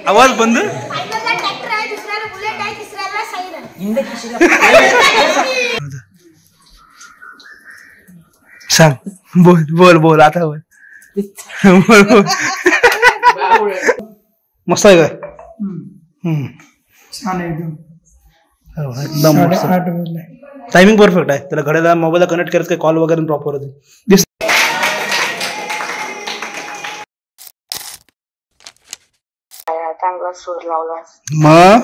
आवाज बंद. सांग. बोल बोल बोल आता बोल. बोल बोल. मस्त आहे काय? छान आहे एकदम मस्त. टायमिंग परफेक्ट आहे. त्याला घड्याला मोबाईलला कनेक्ट करत काय कॉल वगैरे प्रॉपर होते. चांगला सूर लावला. मग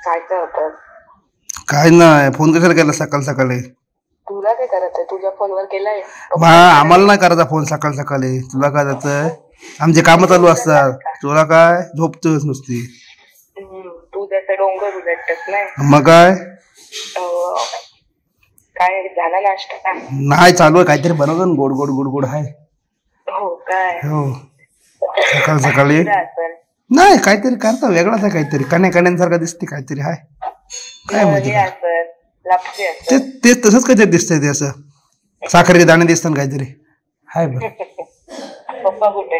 काय करत? काय नाही. फोन कशाला केला सकाळ सकाळी? तुला काय करत? तुझ्या फोनवर केलाय? आम्हाला नाही करायचा फोन सकाळ सकाळी. तुला काय जातं? आमचे काम चालू असतात. तुला काय झोपतोस नुसती? तू त्याचा डोंगर उलटतस नाही. मग काय काय झाला नाश्ता? नाही चालू आहे. काहीतरी बनवतो ना गोड गोड गोड गोड आहे. हो काय? हो सकाळ सकाळी नाही काहीतरी करता वेगळाच आहे. काहीतरी कण्यांसारखा दिसते काहीतरी आहे. काय माहिती ते तसंच काहीतरी दिसतंय. ते असं साखरेचे दाणे दिसतात काहीतरी हाय. बरं पप्पा कुठे?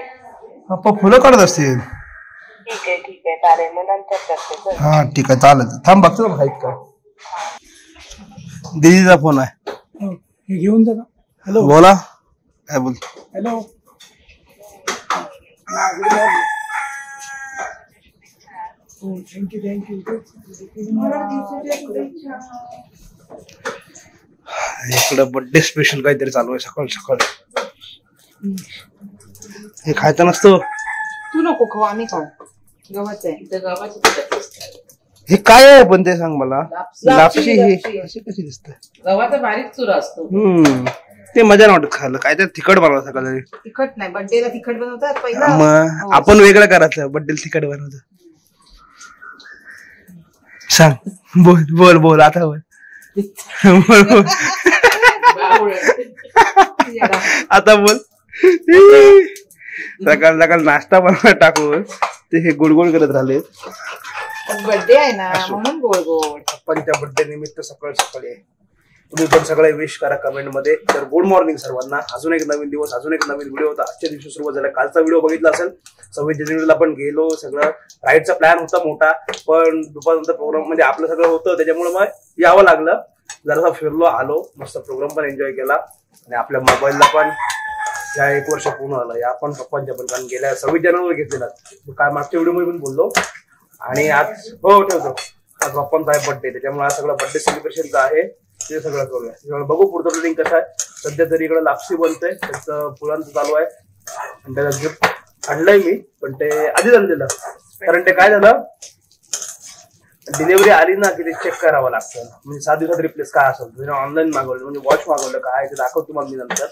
पप्पा फुलं काढत असतील. ठीक आहे ठीक आहे चालेल. मग नंतर करते. हा ठीक आहे चालेल. थांब बघतो ना आहेत का. दीदीचा फोन आहे. घेऊन जा. हॅलो बोला. काय बोलतो? हॅलो. Thank you thank you. इकडं बर्थडे स्पेशल काहीतरी चालू आहे सकाळ सकाळ. हे खायचं नसतं. तू नको खाऊ आम्ही खाऊ. गव्हाचं आहे. गव्हाचं हे काय आहे पण ते सांग मला. लापशी हे अशी कशी दिसते? गव्हाचा बारीक चुरा असतो. ते मजा नाही वाटत खायला. काय तर तिखट बनवत सकाळी. तिखट नाही बर्थडेला तिखट बनवतात पहिला. मग आपण वेगळं करायचं. बर्थडेला तिखट बनवतं. सांग. बोल बोल बोल आता बोल. बोल बोल आता बोल. सकाळ सकाळ नाश्ता बनवायला टाकून ते हे गोड गोड करत राहिले. बर्थडे आहे ना म्हणून गोड गोड. पप्पांच्या बर्थडे निमित्त सकाळ सकाळी तुम्ही पण सगळे विश करा कमेंट मध्ये. तर गुड मॉर्निंग सर्वांना. अजून एक नवीन दिवस अजून एक नवीन व्हिडिओ होता. आजच्या दिवशी सुरुवात झाला. कालचा व्हिडिओ बघितला असेल. 26 जानेवारीला पण गेलो. सगळं राईडचा प्लॅन होता मोठा. पण दुपारनंतर प्रोग्राम म्हणजे आपलं सगळं होतं त्याच्यामुळे मग यावं लागलं. जरासा फिरलो आलो. मस्त प्रोग्राम पण एन्जॉय केला. आणि आपल्या मोबाईलला पण या 1 वर्ष पूर्ण झालं. या पण पप्पांच्या पण कारण गेल्या 26 जानेवारी घेतलेला. काय मागच्या व्हिडिओ मध्ये पण बोललो. आणि आज हो ठेवतो. आज पप्पांचा आहे बर्थडे त्याच्यामुळे आज सगळं बर्थडे सेलिब्रेशनचं आहे. ते सगळं करूया. बघू पुढचं लिंक कसं आहे. सध्या तरी इकडे लापसी बनतंय. त्याचं फुलांचं चालू आहे. आणि त्याला गिफ्ट आणलंय मी. पण ते आधीच आणलेलं. कारण ते काय झालं डिलिव्हरी आली ना की ते चेक करावं लागतं. म्हणजे 7 दिवसात रिप्लेस काय असेल. ऑनलाईन मागवलं म्हणजे वॉच मागवलं काय ते दाखवतो तुम्हाला मी नंतर.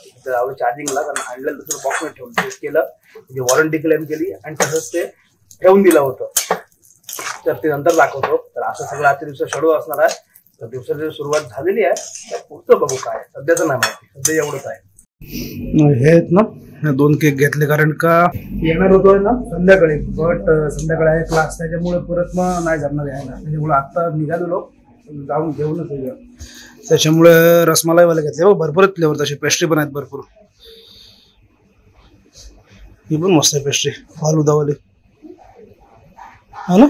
चार्जिंगला कारण आणलेलं दुसरं बॉक्समध्ये ठेवून चेक केलं. म्हणजे वॉरंटी क्लेम केली आणि तसंच ते ठेवून दिलं होतं. तर ते नंतर दाखवतो. तर असं सगळं आजच्या दिवसात शेड्यूल असणार आहे. तर दिवसाची सुरुवात झालेली आहे. पुढचं बघू काय. सध्याचं नाही माहिती. सध्या एवढंच आहे. हे आहेत ना 2 केक घेतले कारण का येणार होतोय ना संध्याकाळी. बट संध्याकाळी आहे क्लास त्याच्यामुळे परत मग नाही जमणार यायला. त्याच्यामुळे आता निघालेलो जाऊन घेऊनच येऊया. त्याच्यामुळे रसमलाईवाले घेतले. भरपूर फ्लेवर तसे पेस्ट्री पण आहेत भरपूर. ही पण मस्त आहे पेस्ट्री फालुदावाली हा ना.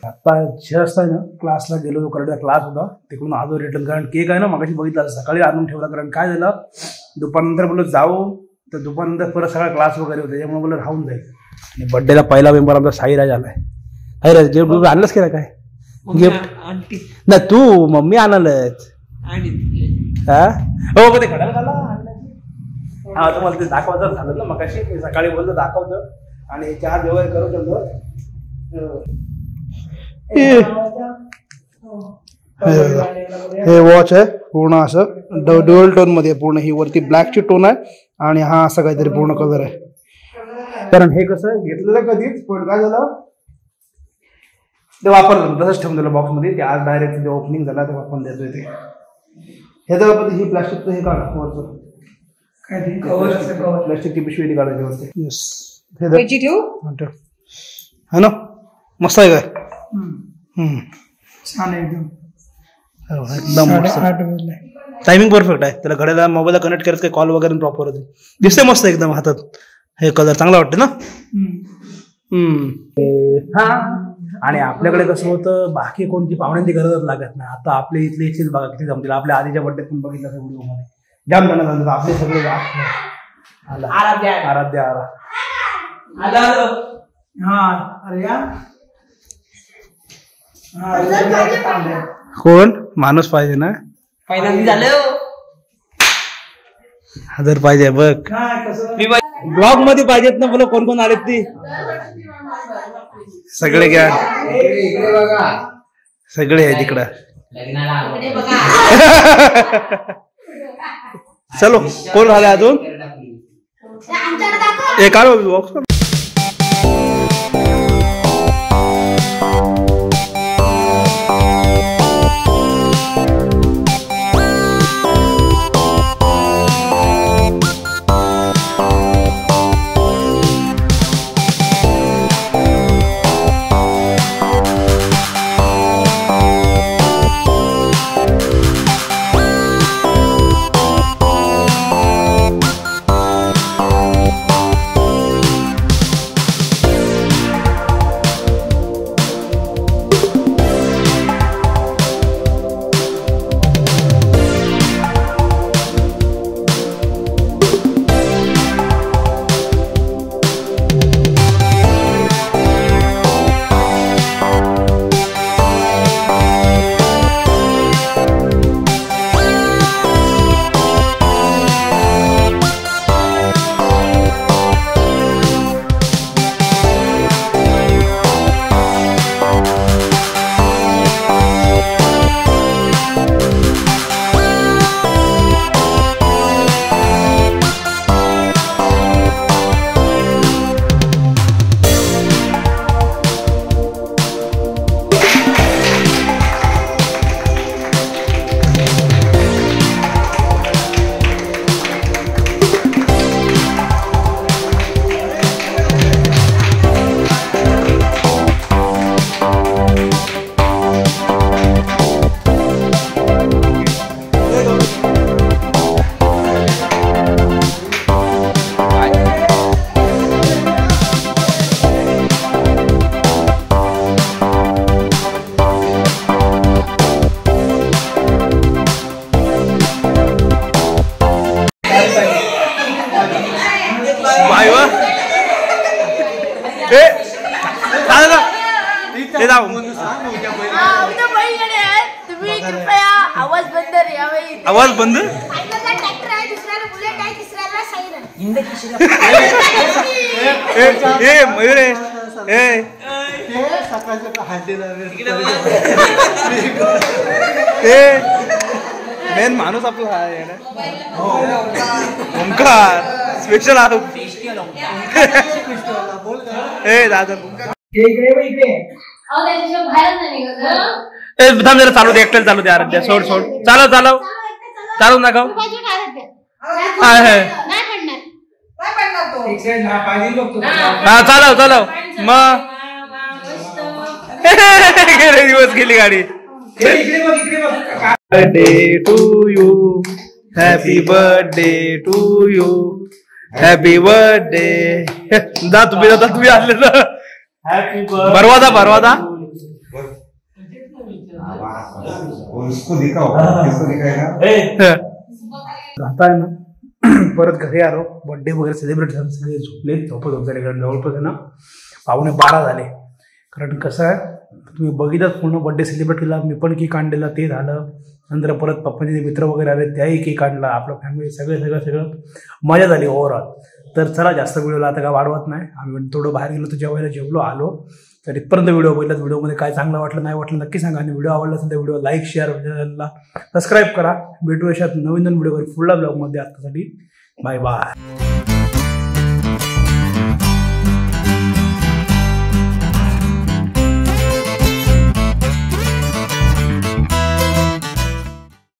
आता जस्ट आहे ना क्लासला गेलो. करडा क्लास होता तिकडून आलो रिटर्न. कारण केक आहे ना मगाशी बघितला सकाळी आणून ठेवला. कारण काय झालं दुपारनंतर बोललो जाऊ. तर दुपारनंतर परत सगळा क्लास वगैरे होता त्याच्यामुळे बोललो राहून जाईल. आणि बर्थडेला पहिला मेंबर आमचा साईराज आलाय. साईराज गिफ्ट आणलंच केला काय गिफ्ट? नाही तू मम्मी आणलंच. हा हो ते घडायला झाला. हा तुम्हाला ते दाखवायचं झालं ना मगाशी. सकाळी बोलतो दाखवतं. आणि चार्ज वगैरे करू शकतो. हे वॉच आहे पूर्ण असं ड्युअल टोन मध्ये. पूर्ण ही वरती ब्लॅकची टोन आहे आणि हा असा काहीतरी पूर्ण कलर आहे. कारण हे कसं घेतलेलं कधीच पण काय झालं ते वापरलं तसंच ठेवून दिलं बॉक्स मध्ये. ते आज डायरेक्ट ओपनिंग झाला तेव्हा आपण देतोय ते. ह्याचं ही प्लास्टिकचं हे काढ वरचं काय प्लास्टिकची पिशवी काढायची वरती. येस है ना मस्त आहे काय. छान आहे एकदम. एकदम मस्त 8:30 वाजले. टायमिंग परफेक्ट आहे. त्याला घड्याला मोबाईलला कनेक्ट करत काही कॉल वगैरे प्रॉपर होते. दिसते मस्त एकदम हातात. हे कलर चांगला वाटते ना. हा आणि आपल्याकडे कसं होतं बाकी कोणती पाहुण्यांची गरजच लागत नाही. आता आपले इथले इथेच बघा किती जमतील. आपल्या आधीच्या बड्डेत पण बघितलं व्हिडिओ मध्ये जाम जण जमतात. आपले सगळे आराध्या हा अरे या कोण माणूस पाहिजे ना. हजर पाहिजे बघ. ब्लॉग मध्ये पाहिजेत ना. बोला कोण कोण आलेत ती सगळे घ्या. सगळे आहे तिकडं. चलो कोण राहिले अजून. एक बॉक्स आवाज बंद. मयूर मेन माणूस आपला आहे ना. ओंकार स्पेशल आलो. दादा थांब जरा चालू दे. एकट्याला चालू दे. आराध्या सोड सोड. चालव चालून दाखव. हा चालव मग दिवस गेली गाडी. Birthday to you. Happy birthday to you. Happy birthday. जा तुम्ही आले ना. बरवादा आता आहे ना. परत घरी आलो. बर्थडे वगैरे सेलिब्रेट झालं. सगळे झोपले. झोपत झाले कारण जवळपास आहे ना 11:15 झाले. कारण कसं आहे तुम्ही बघितलं पूर्ण बर्थडे सेलिब्रेट केला. मी पण केक आणलेला ते झालं. नंतर परत पप्पाचे मित्र वगैरे आले त्याही केक आणला. आपलं फॅमिली सगळं मजा झाली ओव्हरऑल. तर चला जास्त व्हिडिओला आता काय वाढवत नाही. आम्ही थोडं बाहेर गेलो तर जेवायला जेवलो आलो. तर इथपर्यंत व्हिडिओ बघितला. व्हिडिओमध्ये काय चांगलं वाटलं नाही वाटलं नक्की सांगा. आणि व्हिडिओ आवडला असेल तर व्हिडिओ लाईक शेअर चॅनलला सबस्क्राईब करा. भेटू अशात नवीन व्हिडिओवर पुढल्या ब्लॉगमध्ये. आतासाठी बाय बाय.